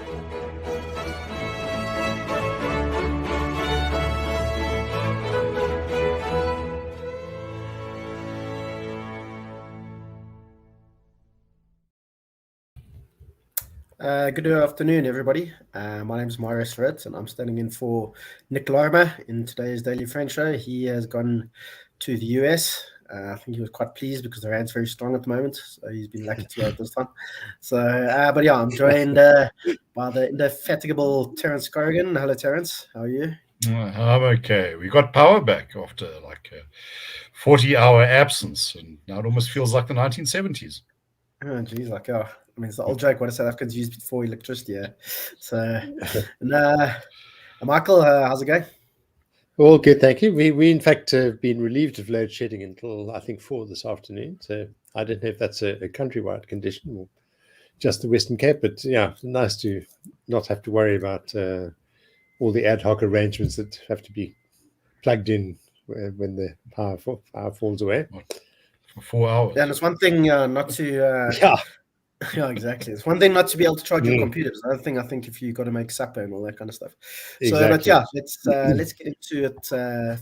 Good afternoon, everybody. My name is Marius, and I'm standing in for Nick Lorimer in today's Daily Friend Show. He has gone to the US. I think he was quite pleased because the rand's very strong at the moment, so he's been lucky to go at this time. So, but yeah, I'm joined by the indefatigable Terence Corrigan. Hello, Terence. How are you? I'm okay. We got power back after like a 40-hour absence, and now it almost feels like the 1970s. Oh, geez, like, I mean, it's the old joke, what do South Africans use before electricity? Yeah. So, and Michael, how's it going? All good, thank you. We in fact have been relieved of load shedding until I think 4 this afternoon. So I don't know if that's a countrywide condition or just the Western Cape, but yeah, nice to not have to worry about all the ad hoc arrangements that have to be plugged in when the power falls away. For 4 hours. Yeah, and it's one thing not to. Yeah, exactly. It's one thing not to be able to charge your computer. It's another thing, I think, if you've got to make supper and all that kind of stuff. Exactly. But yeah, let's get into it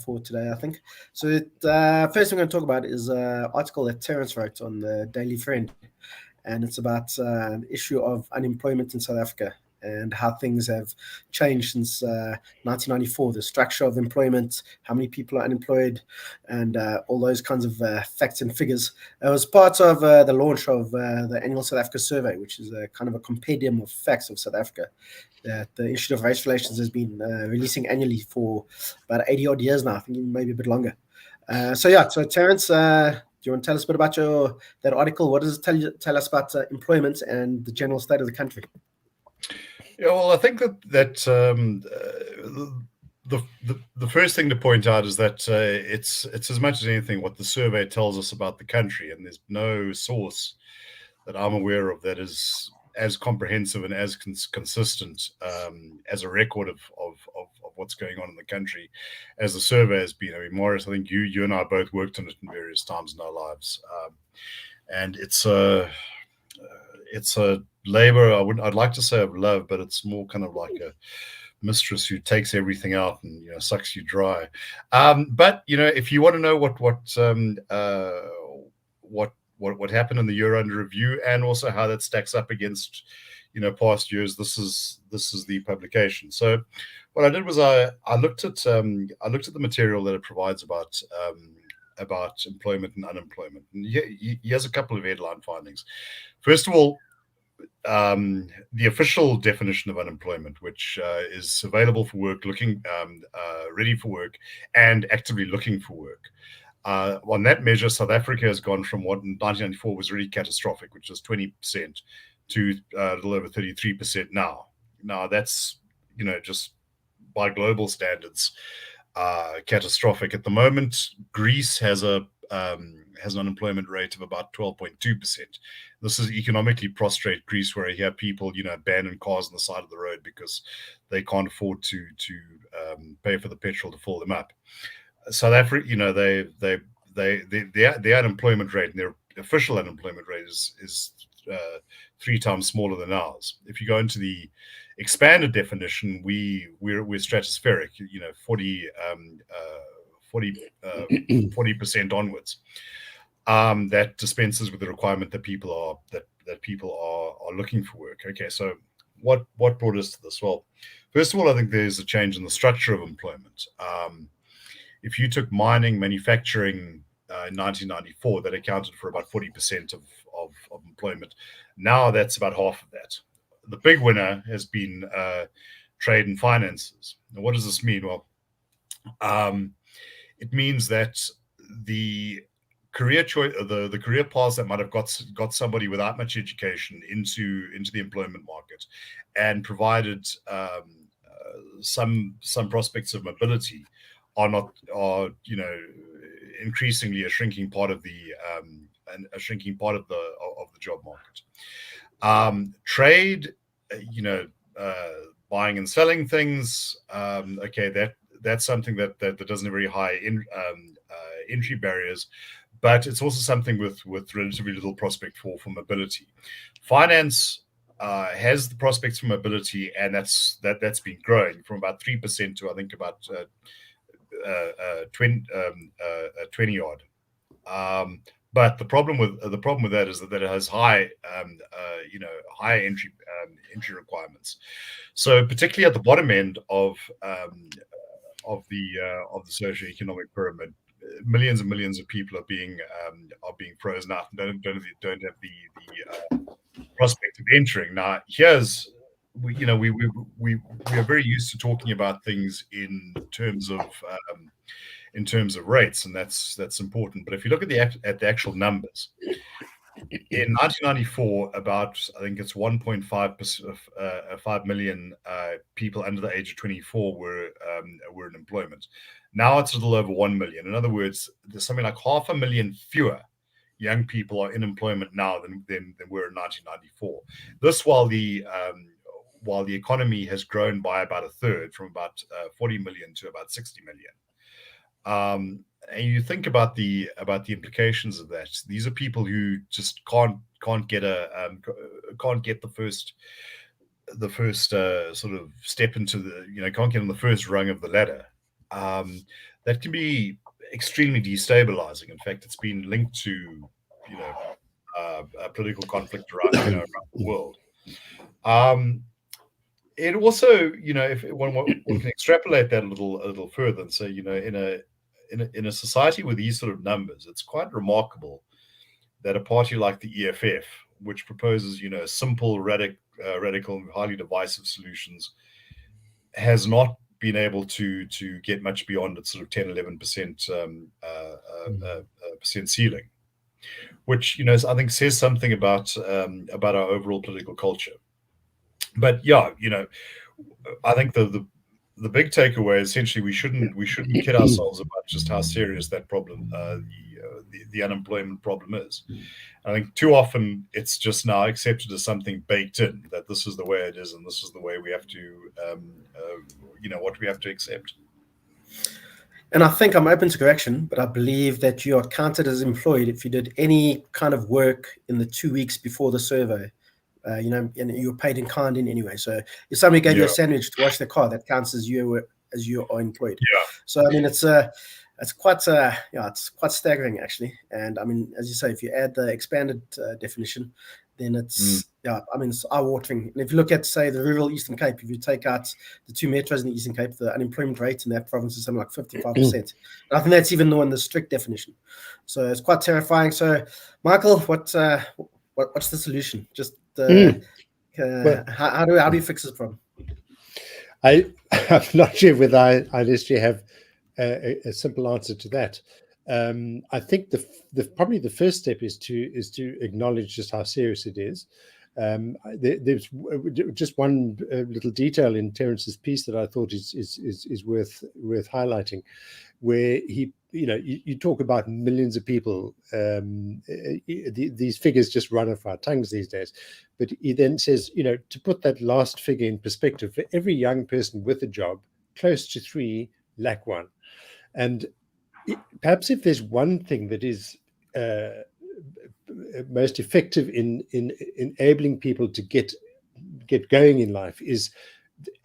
for today, I think. So first thing I'm going to talk about is an article that Terence wrote on the Daily Friend, and it's about the issue of unemployment in South Africa and how things have changed since 1994, the structure of employment, how many people are unemployed, and all those kinds of facts and figures. It was part of the launch of the annual South Africa survey, which is a kind of a compendium of facts of South Africa that the Institute of Race Relations has been releasing annually for about 80 odd years now, I think maybe a bit longer. So Terence, do you want to tell us a bit about that article? What does it tell us about employment and the general state of the country? Yeah, well, I think that the first thing to point out is that it's as much as anything what the survey tells us about the country, and there's no source that I'm aware of that is as comprehensive and as consistent as a record of what's going on in the country as the survey has been. I mean, Marius, I think you and I both worked on it in various times in our lives, and it's a labor I'd like to say of love, but it's more kind of like a mistress who takes everything out and sucks you dry. But if you want to know what happened in the year under review and also how that stacks up against past years, this is the publication. So what I did was I looked at the material that it provides about employment and unemployment, and he has a couple of headline findings. First of all, the official definition of unemployment, which is available for work, looking ready for work, and actively looking for work. On that measure, South Africa has gone from what in 1994 was really catastrophic, which was 20%, to a little over 33% now. Now that's just by global standards catastrophic. At the moment, Greece has an unemployment rate of about 12.2%. This is economically prostrate Greece, where you have people, abandon cars on the side of the road because they can't afford to pay for the petrol to fill them up. South Africa, their unemployment rate and their official unemployment rate is 3 times smaller than ours. If you go into the expanded definition, we're stratospheric, 40% onwards. That dispenses with the requirement that people are looking for work. Okay, so what brought us to this? Well, first of all, I think there's a change in the structure of employment. If you took mining, manufacturing in 1994, that accounted for about 40% of employment. Now that's about half of that. The big winner has been trade and finances. Now, what does this mean? Well, it means that the career choice, the career paths that might have got somebody without much education into the employment market, and provided some prospects of mobility, are increasingly a shrinking part of the job market. Trade, buying and selling things. Okay, that's something that doesn't have very high entry barriers, but it's also something with relatively little prospect for mobility. Finance, has the prospects for mobility, and that's been growing from about 3% to I think about 20 odd. But the problem with that is that it has high entry requirements. So particularly at the bottom end of the socioeconomic pyramid, millions and millions of people are being frozen out and don't have the prospect of entering. Now, we are very used to talking about things in terms of rates, and that's important. But if you look at the actual numbers, in 1994, about I think it's 1.5 million people under the age of 24 were in employment. Now it's a little over 1 million. In other words, there's something like 500,000 fewer young people are in employment now than were in 1994. This while the economy has grown by about a third, from about 40 million to about 60 million. And you think about the implications of that. These are people who just can't get the first sort of step into can't get on the first rung of the ladder. That can be extremely destabilizing. In fact, it's been linked to political conflict around the world. It also, if one can extrapolate that a little further and say, in a society with these sort of numbers, it's quite remarkable that a party like the EFF, which proposes, simple, radical, and highly divisive solutions, has not been able to get much beyond its sort of 10-11% percent ceiling, which I think says something about our overall political culture. But yeah, I think the big takeaway is essentially we shouldn't kid ourselves about just how serious that problem, the unemployment problem is. I think too often it's just now accepted as something baked in, that this is the way it is and this is the way we have to, what we have to accept. And I think I'm open to correction, but I believe that you are counted as employed if you did any kind of work in the 2 weeks before the survey. And you were paid in kind in anyway. So if somebody gave you a sandwich to wash their car, that counts as you are employed. Yeah. So I mean, it's quite staggering actually. And I mean, as you say, if you add the expanded definition, then it's it's eye-watering. And if you look at, say, the rural Eastern Cape, if you take out the two metros in the Eastern Cape, the unemployment rate in that province is something like 55%. And I think that's even more in the strict definition. So it's quite terrifying. So, Michael, what's the solution? Just how do you fix this problem? I'm not sure whether I necessarily have a simple answer to that. I think probably the first step is to acknowledge just how serious it is. There's just one little detail in Terence's piece that I thought is worth highlighting, where you talk about millions of people. These figures just run off our tongues these days, but he then says, to put that last figure in perspective, for every young person with a job, close to 3 lack one. And perhaps if there's one thing that is most effective in enabling people to get going in life, is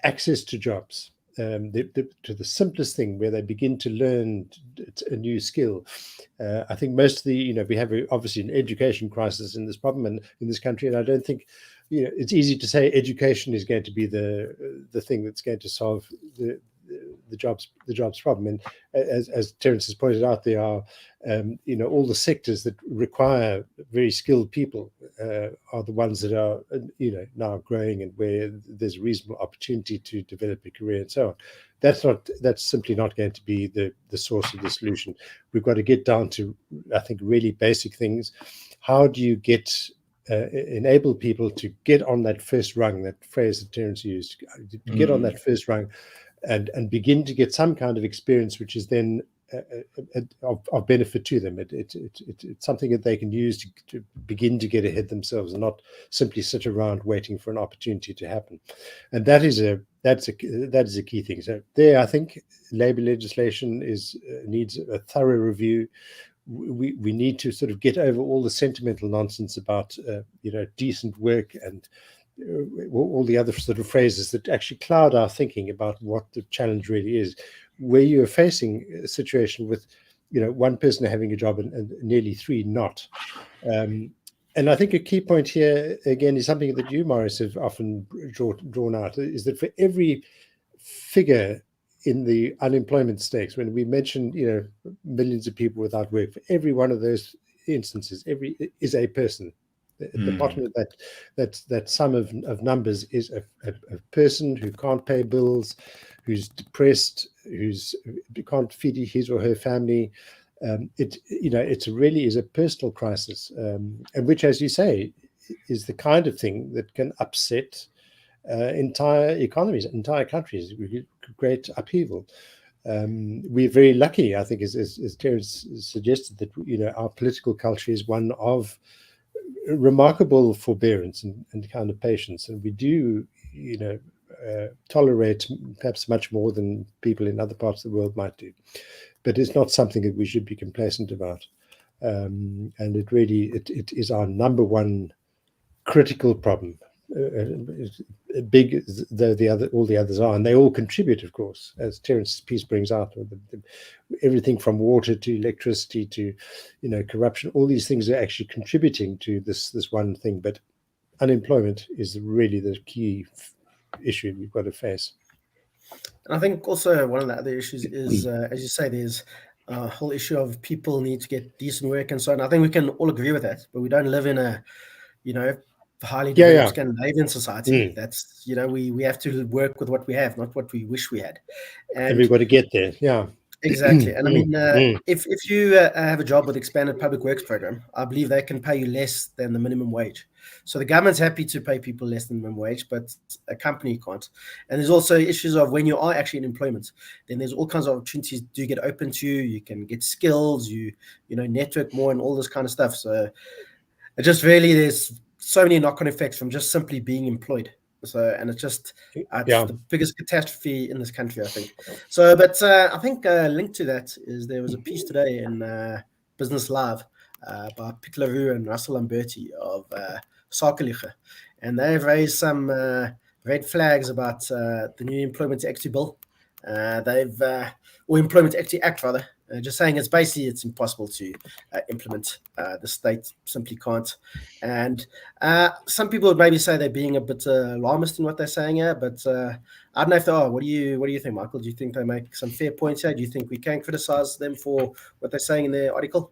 access to jobs, to the simplest thing where they begin to learn a new skill. I think most of the, we have obviously an education crisis in this problem and in this country, and I don't think, it's easy to say education is going to be the thing that's going to solve the jobs problem. And as Terence has pointed out, there are all the sectors that require very skilled people are the ones that are now growing and where there's a reasonable opportunity to develop a career and so on. That's simply not going to be the source of the solution. We've got to get down to, I think, really basic things. How do you enable people to get on that first rung, that phrase that Terence used, to get on that first rung and begin to get some kind of experience, which is then of benefit to them. It's something that they can use to begin to get ahead themselves and not simply sit around waiting for an opportunity to happen. And that's a key thing. So there, I think labour legislation needs a thorough review. We need to sort of get over all the sentimental nonsense about decent work and all the other sort of phrases that actually cloud our thinking about what the challenge really is. Where you're facing a situation with, one person having a job and nearly three not. And I think a key point here, again, is something that you, Marius, have often drawn out, is that for every figure in the unemployment stakes, when we mention, millions of people without work, for every one of those instances, is a person. At the bottom of that sum of numbers is a person who can't pay bills, who's depressed, who can't feed his or her family. It really is a personal crisis, and which, as you say, is the kind of thing that can upset entire economies, entire countries, with great upheaval. We're very lucky, I think, as Terence suggested, that our political culture is one of remarkable forbearance and kind of patience, and we do, tolerate perhaps much more than people in other parts of the world might do. But it's not something that we should be complacent about. And it really, it is our number one critical problem, big though all the others are, and they all contribute, of course, as Terence's piece brings out, everything from water to electricity to, corruption. All these things are actually contributing to this one thing. But unemployment is really the key issue we've got to face. And I think also one of the other issues is, as you say, there's a whole issue of people need to get decent work and so on. I think we can all agree with that, but we don't live in a, highly developed Scandinavian society. That's, we have to work with what we have, not what we wish we had. And we've got to get there. Yeah. Exactly. And I mean, if you have a job with expanded public works program, I believe they can pay you less than the minimum wage. So the government's happy to pay people less than minimum wage, but a company can't. And there's also issues of when you are actually in employment, then there's all kinds of opportunities do get open to you. You can get skills, you network more and all this kind of stuff. So it just really, there's so many knock-on effects from just simply being employed. So, and it's just the biggest catastrophe in this country, I think. So, but I think linked to that is there was a piece today in Business Live by Piet LaRue and Russell Lamberti of Sakelige, and they've raised some red flags about the new Employment Equity Bill. Or Employment Equity Act, rather. Just saying it's impossible to implement. The state simply can't. And some people would maybe say they're being a bit alarmist in what they're saying here, but I don't know if they are. What do you think, Michael? Do you think they make some fair points here? Do you think we can criticize them for what they're saying in their article?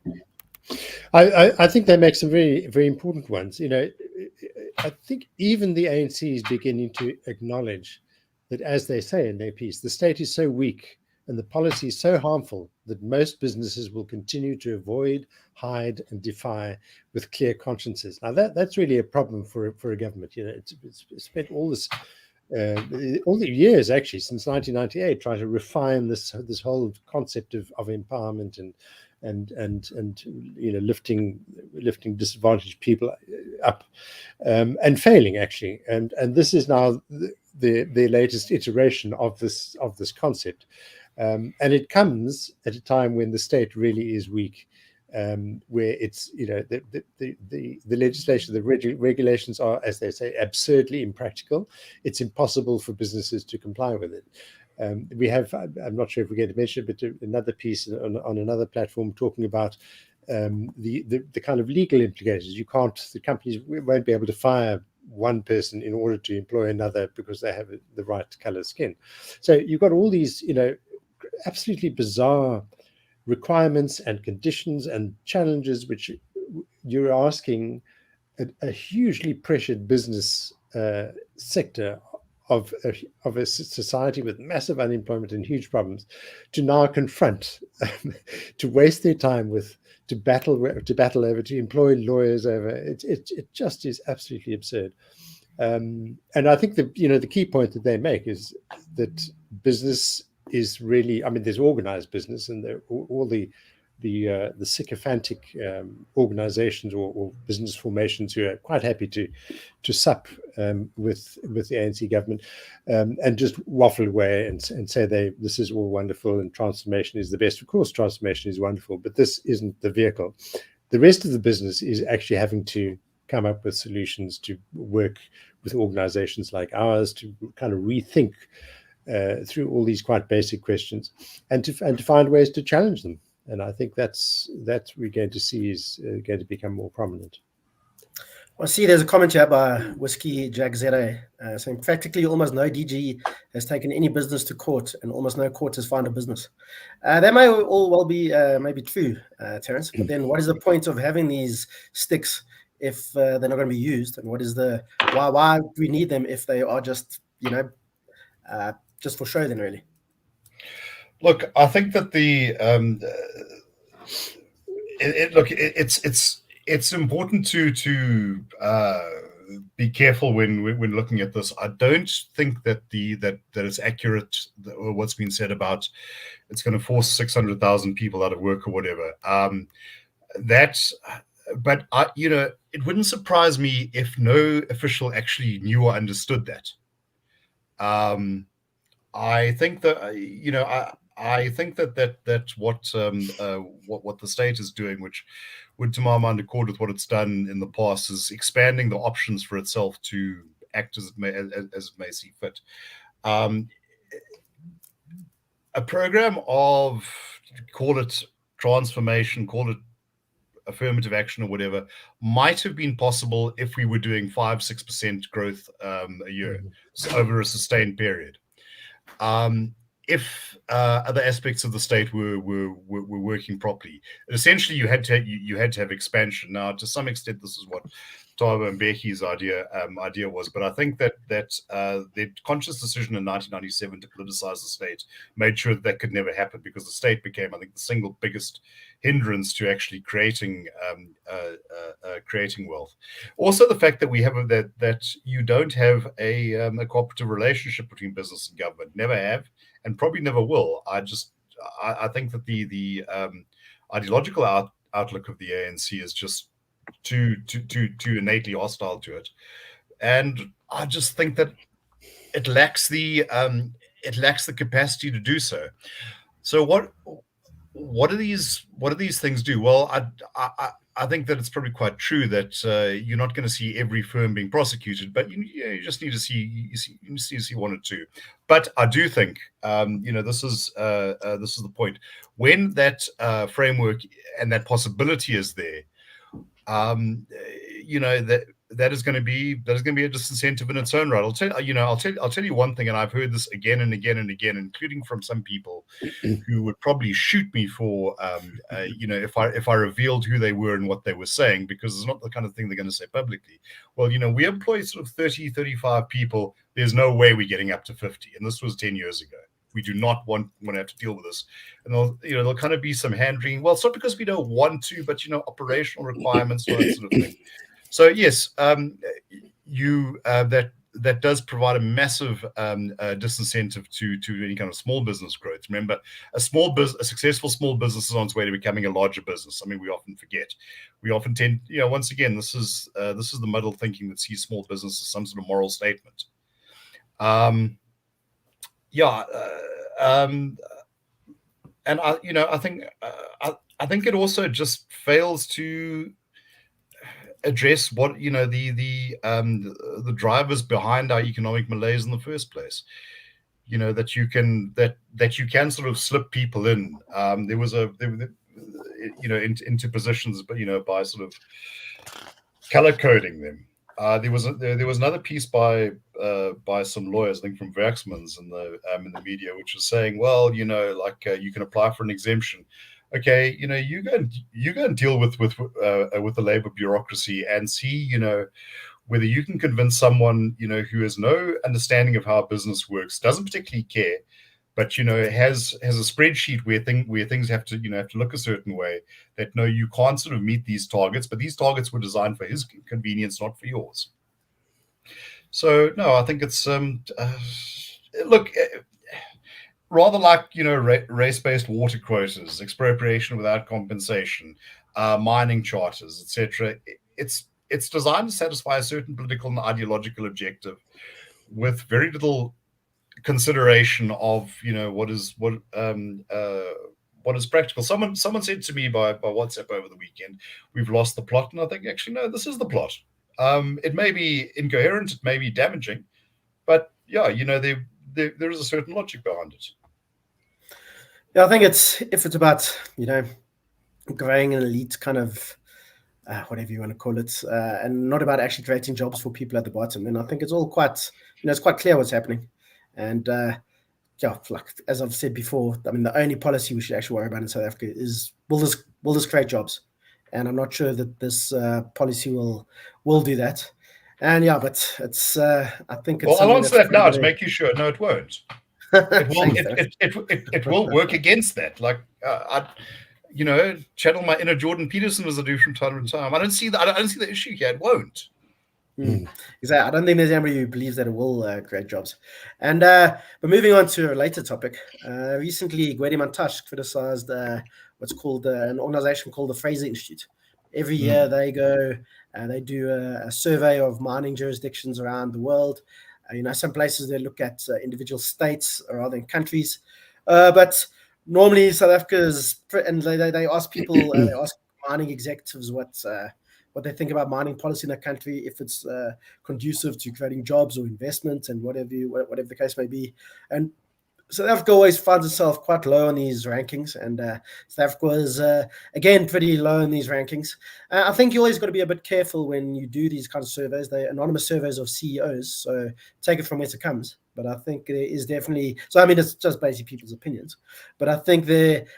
I think they make some very, very important ones. I think even the ANC is beginning to acknowledge that, as they say in their piece, the state is so weak and the policy is so harmful that most businesses will continue to avoid, hide, and defy with clear consciences. Now, that's really a problem for a government. It's spent all the years, actually, since 1998, trying to refine this whole concept of empowerment and lifting disadvantaged people up, and failing, actually. And this is now the latest iteration of this concept. And it comes at a time when the state really is weak, where it's, the legislation, the regulations are, as they say, absurdly impractical. It's impossible for businesses to comply with it. We have, I'm not sure if we're going to mention it, but another piece on another platform talking about the kind of legal implications. The companies won't be able to fire one person in order to employ another because they have the right color skin. So you've got all these, absolutely bizarre requirements and conditions and challenges, which you're asking a hugely pressured business sector of a society with massive unemployment and huge problems to now confront, to waste their time with, to battle over, to employ lawyers over. It just is absolutely absurd. And I think the key point that they make is that business is really, there's organized business, and all the sycophantic organizations or business formations who are quite happy to sup with the ANC government and just waffle away and say this is all wonderful and transformation is the best. Of course, transformation is wonderful, but this isn't the vehicle. The rest of the business is actually having to come up with solutions to work with organizations like ours to kind of rethink through all these quite basic questions, and to find ways to challenge them. And I think that we're going to see is going to become more prominent. I see there's a comment here by Whiskey Jack Zeta saying practically almost no DG has taken any business to court, and almost no court has found a business. That may all well be maybe true, Terence. But then, what is the point of having these sticks if they're not going to be used? And what is why do we need them if they are just just for show? Then really. Look, I think that it's important to be careful when looking at this. I don't think that that it's accurate what's been said about it's going to force 600,000 people out of work or whatever. But it wouldn't surprise me if no official actually knew or understood that. I think that I think that what the state is doing, which would, to my mind, accord with what it's done in the past, is expanding the options for itself to act as it may see fit. A program of, call it transformation, call it affirmative action or whatever, might have been possible if we were doing 5-6% growth a year, so over a sustained period. If other aspects of the state were working properly, essentially you had to have expansion. Now, to some extent, this is what Thabo Mbeki's idea was, but I think that the conscious decision in 1997 to politicize the state made sure that could never happen, because the state became, I think, the single biggest hindrance to actually creating wealth. Also, the fact that we have that you don't have a cooperative relationship between business and government, never have, and probably never will. I think that the ideological outlook of the ANC is just too innately hostile to it, and I just think that it lacks the capacity to do so. So what do these things do? Well, I think that it's probably quite true that you're not going to see every firm being prosecuted, but you just need to see one or two. But I do think this is the point. When that framework and that possibility is there, that is going to be a disincentive in its own right. I'll tell you one thing, and I've heard this again and again and again, including from some people who would probably shoot me for if I revealed who they were and what they were saying, because it's not the kind of thing they're going to say publicly. Well, we employ sort of 30, 35 people. There's no way we're getting up to 50, and this was 10 years ago. We do not want to have to deal with this, and there'll kind of be some hand-wringing. Well, it's not because we don't want to, but operational requirements, that sort of thing. So yes, that does provide a massive disincentive to any kind of small business growth. Remember, a successful small business is on its way to becoming a larger business. I mean, we often forget. We often tend, once again, this is the muddled thinking that sees small business as some sort of moral statement. And I think it also just fails to address what the drivers behind our economic malaise in the first place. That you can sort of slip people in. Into positions, but by sort of color coding them. There was another piece by some lawyers, I think from Werksmans in the media, which was saying, well, you can apply for an exemption. Okay, you go and deal with the labor bureaucracy and see, whether you can convince someone, who has no understanding of how business works, doesn't particularly care, but has a spreadsheet where things have to look a certain way, that no, you can't sort of meet these targets, but these targets were designed for his convenience, not for yours. So no, I think it's look, rather like race-based water quotas, expropriation without compensation, mining charters, etc. It's designed to satisfy a certain political and ideological objective, with very little consideration of what is practical. Someone said to me by WhatsApp over the weekend, we've lost the plot, and I think actually no, this is the plot. It may be incoherent, it may be damaging, but yeah, there is a certain logic behind it. Yeah, I think if it's about growing an elite kind of whatever you want to call it, and not about actually creating jobs for people at the bottom, then I think it's all quite it's quite clear what's happening. And yeah, like as I've said before, I mean the only policy we should actually worry about in South Africa is will this create jobs? And I'm not sure that this policy will do that. And yeah, but it's I think it's I'll answer that now to very... make you sure. No, it won't. It will work against that. Like channel my inner Jordan Peterson as I do from time to time. I don't see the issue here. It won't. Exactly. I don't think there's anybody who believes that it will create jobs. And but moving on to a related topic, recently Grwede Mantashe criticized what's called an organization called the Fraser Institute. Every year they go, they do a survey of mining jurisdictions around the world. Some places they look at individual states or rather than countries, but normally South Africa is, and they ask people, they ask mining executives what they think about mining policy in a country, if it's conducive to creating jobs or investment and whatever the case may be. And South Africa always finds itself quite low on these rankings, and South Africa is again pretty low in these rankings. I think you always got to be a bit careful when you do these kind of surveys. They're anonymous surveys of CEOs, so take it from where it comes. But I think there is definitely, so I mean it's just basically people's opinions, but I think it's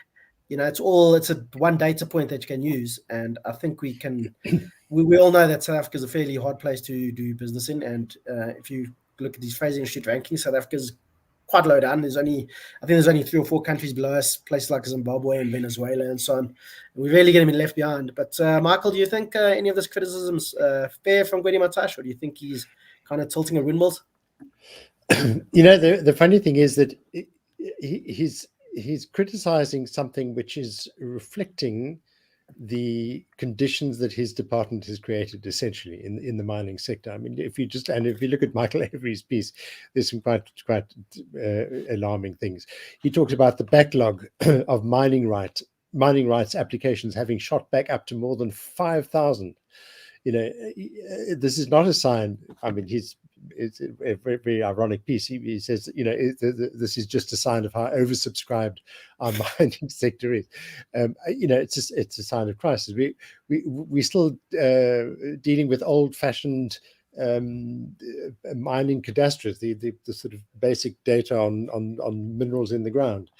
a one data point that you can use, and I think we all know that South Africa is a fairly hard place to do business in, and if you look at these Fraser Institute rankings, South Africa is quite low down. I think there's only 3 or 4 countries below us, places like Zimbabwe and Venezuela and so on. And we're really going to be left behind. But Michael, do you think any of this criticism is fair from Grwede Mantashe, or do you think he's kind of tilting at windmills? The funny thing is that he's criticizing something which is reflecting the conditions that his department has created, essentially in the mining sector. I mean, if you look at Michael Avery's piece, there's some quite alarming things. He talks about the backlog of mining rights applications having shot back up to more than 5,000. This is not a sign. I mean, it's a very, very ironic piece. He says, this is just a sign of how oversubscribed our mining sector is. It's a sign of crisis. We're still dealing with old-fashioned mining cadastres, the sort of basic data on minerals in the ground,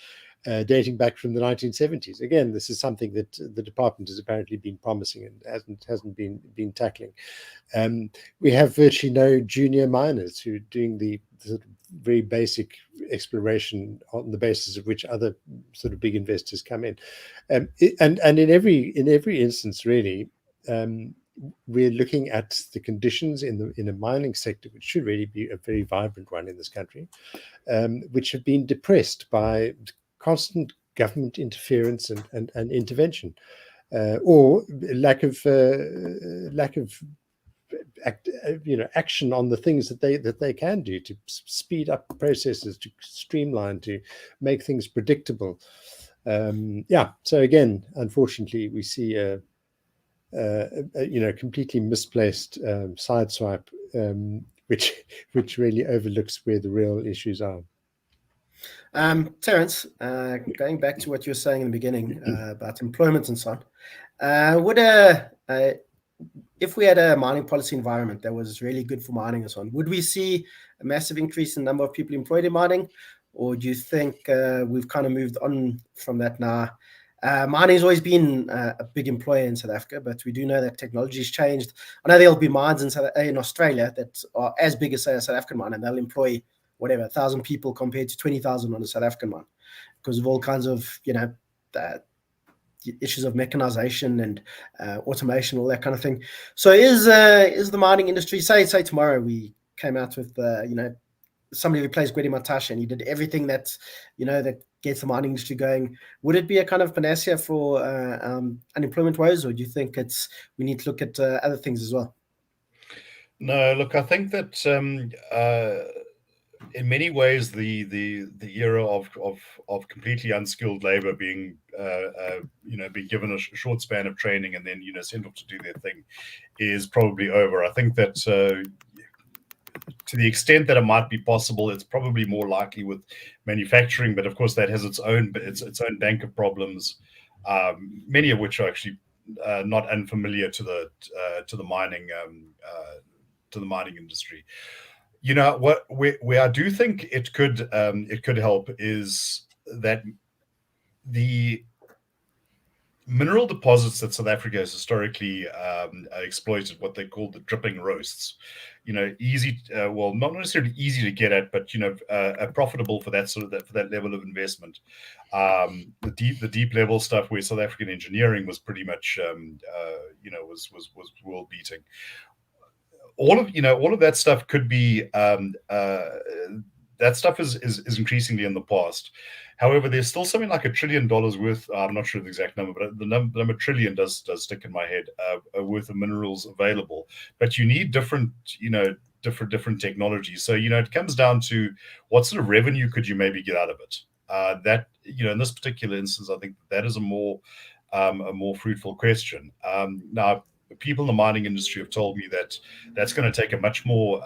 dating back from the 1970s. Again, this is something that the department has apparently been promising and hasn't been tackling. We have virtually no junior miners who are doing the sort of very basic exploration on the basis of which other sort of big investors come in. And in every instance, really, we're looking at the conditions in a mining sector, which should really be a very vibrant one in this country, which have been depressed by constant government interference and intervention, or lack of action on the things that they can do to speed up processes, to streamline, to make things predictable. So again, unfortunately, we see a completely misplaced sideswipe, which really overlooks where the real issues are. Terence, going back to what you were saying in the beginning about employment and so on, if we had a mining policy environment that was really good for mining and so on, would we see a massive increase in the number of people employed in mining, or do you think we've kind of moved on from that now? Mining has always been a big employer in South Africa, but we do know that technology has changed. I know there'll be mines in Australia that are as big as, say, a South African mine, and they'll employ 1,000 people compared to 20,000 on a South African mine, because of all kinds of issues of mechanization and automation, all that kind of thing. So is the mining industry, say tomorrow we came out with somebody replaced Grwede Mantashe and he did everything that gets the mining industry going, would it be a kind of panacea for unemployment woes, or do you think we need to look at other things as well? No, look, I think that in many ways, the era of completely unskilled labor being being given a short span of training and then sent off to do their thing is probably over. I think that to the extent that it might be possible, it's probably more likely with manufacturing, but of course that has its own bank of problems, many of which are actually not unfamiliar to the mining industry. What where I do think it could help is that the mineral deposits that South Africa has historically exploited, what they call the dripping roasts, easy, well, not necessarily easy to get at, but profitable for that for that level of investment. The deep level stuff where South African engineering was pretty much was world beating. All of that stuff could be that stuff is increasingly in the past. However, there's still something like $1 trillion worth. I'm not sure the exact number, but the number trillion does stick in my head, worth of minerals available. But you need different technologies. So it comes down to what sort of revenue could you maybe get out of it. That in this particular instance, I think that is a more fruitful question. Now, people in the mining industry have told me that that's going to take a much more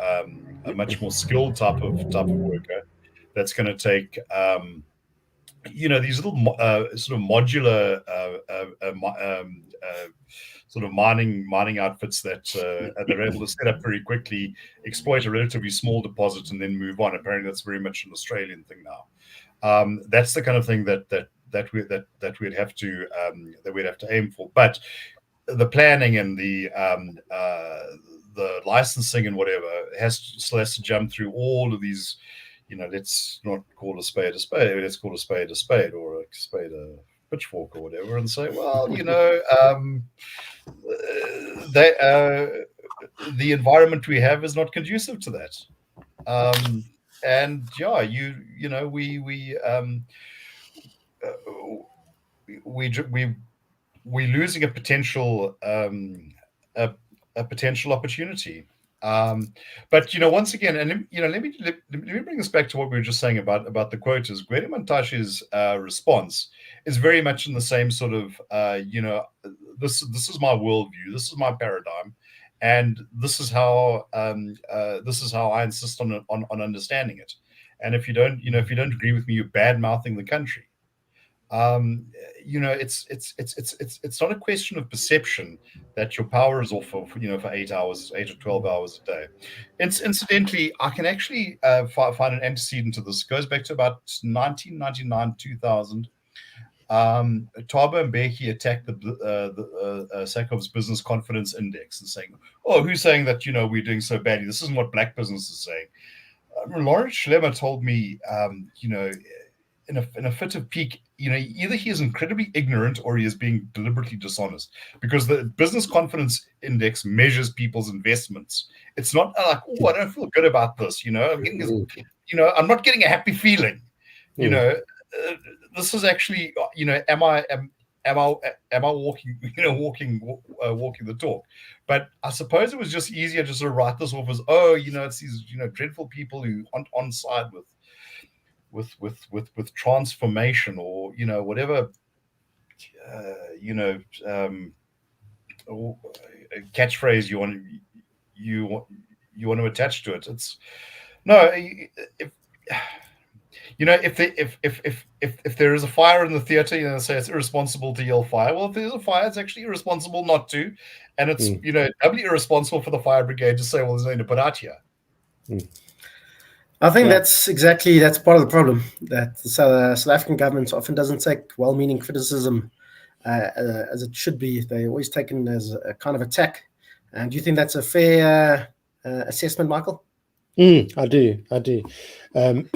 skilled type of worker. That's going to take these little sort of modular sort of mining outfits that they're able to set up very quickly, exploit a relatively small deposit, and then move on. Apparently, that's very much an Australian thing now. That's the kind of thing that we'd have to aim for. But the planning and the licensing and whatever still has to jump through all of these. Let's not call a spade a spade. Let's call a spade or a spade a pitchfork or whatever, and say, well, the environment we have is not conducive to that. And yeah, we're losing a potential opportunity. But once again, and let me bring this back to what we were just saying about the quotas. Grwede Mantashe's response is very much in the same sort of this is my worldview, this is my paradigm, and this is how I insist on understanding it. And if you don't agree with me, you're bad mouthing the country. It's not a question of perception that your power is off for 8 or 12 hours a day. Incidentally, I can actually find an antecedent to this. It goes back to about 1999, 2000. Thabo Mbeki attacked the Sakov's business confidence index and saying, "Oh, who's saying that we're doing so badly? This isn't what black business is saying." Lawrence Schlemmer told me, in a fit of pique, either he is incredibly ignorant or he is being deliberately dishonest, because the business confidence index measures people's investments. It's not like, oh, I don't feel good about this. I'm not getting a happy feeling. This is actually, am I walking the talk? But I suppose it was just easier to sort of write this off as, it's these dreadful people who aren't on side with transformation, or whatever catchphrase you want to attach to it. It's no, if there is a fire in the theater, say it's irresponsible to yell fire. Well, if there's a fire, it's actually irresponsible not to, and it's doubly irresponsible for the fire brigade to say, well, there's nothing to put out here. I think that's part of the problem, that the South African government often doesn't take well-meaning criticism as it should be. They're always taken as a kind of attack. And do you think that's a fair assessment, Michael? I do. And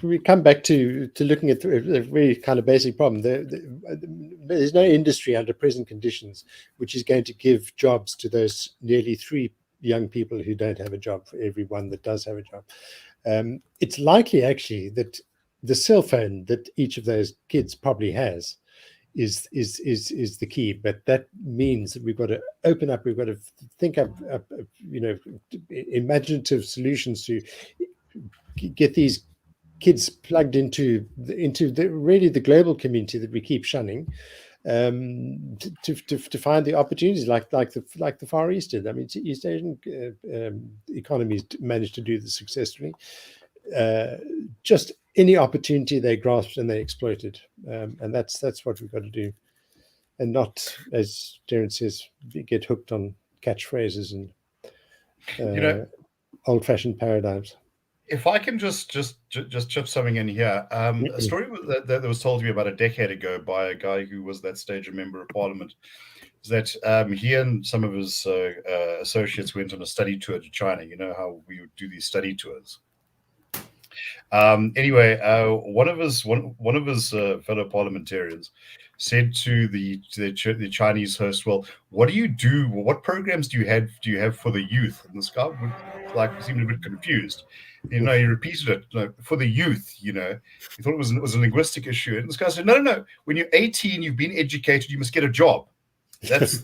we come back to looking at a very kind of basic problem. There's no industry under present conditions which is going to give jobs to those nearly 3 young people who don't have a job for every one that does have a job. It's likely actually that the cell phone that each of those kids probably has is the key. But that means that we've got to open up. We've got to think up imaginative solutions to get these kids plugged into really the global community that we keep shunning, to find the opportunities like the Far East did. I mean, East Asian economies managed to do this successfully. Just any opportunity they grasped and they exploited, and that's what we've got to do, and not, as Terence says, get hooked on catchphrases and old-fashioned paradigms. If I can just chip something in here, a story that was told to me about a decade ago by a guy who was that stage a member of parliament, is that he and some of his associates went on a study tour to China. You know how we would do these study tours. Anyway, one of his fellow parliamentarians said to the Chinese host, "Well, what do you do? What programs do you have for the youth?" And this guy seemed a bit confused. He repeated it, for the youth. He thought it was a linguistic issue. And this guy said, "No. When you're 18, you've been educated. You must get a job. That's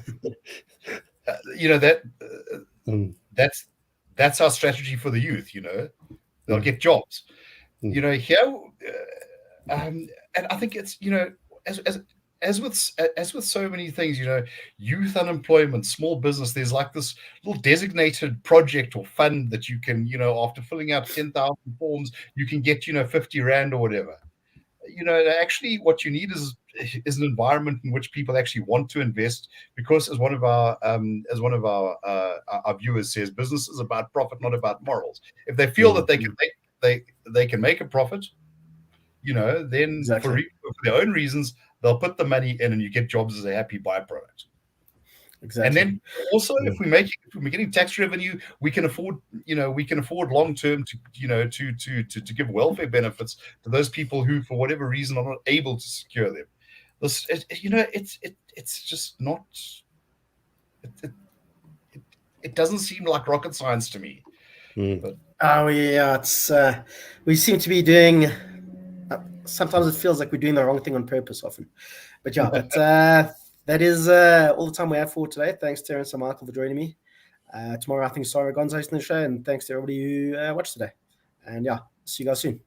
that's our strategy for the youth. They'll get jobs. Here, and I think it's as with so many things, youth unemployment, small business, there's like this little designated project or fund that you can, after filling out 10,000 forms, you can get, 50 Rand or whatever. Actually what you need is an environment in which people actually want to invest, because as one of our viewers says, business is about profit, not about morals. If they feel that they can make a profit, then exactly. for their own reasons, they'll put the money in, and you get jobs as a happy byproduct. Exactly. And then also, if we're getting tax revenue, we can afford long term to give welfare benefits to those people who, for whatever reason, are not able to secure them. It's just not. It doesn't seem like rocket science to me. But, it's we seem to be doing. Sometimes it feels like we're doing the wrong thing on purpose often. But that is all the time we have for today. Thanks, Terence and Michael, for joining me. Tomorrow, I think Sarah Gonzalez hosting the show, and thanks to everybody who watched today. And see you guys soon.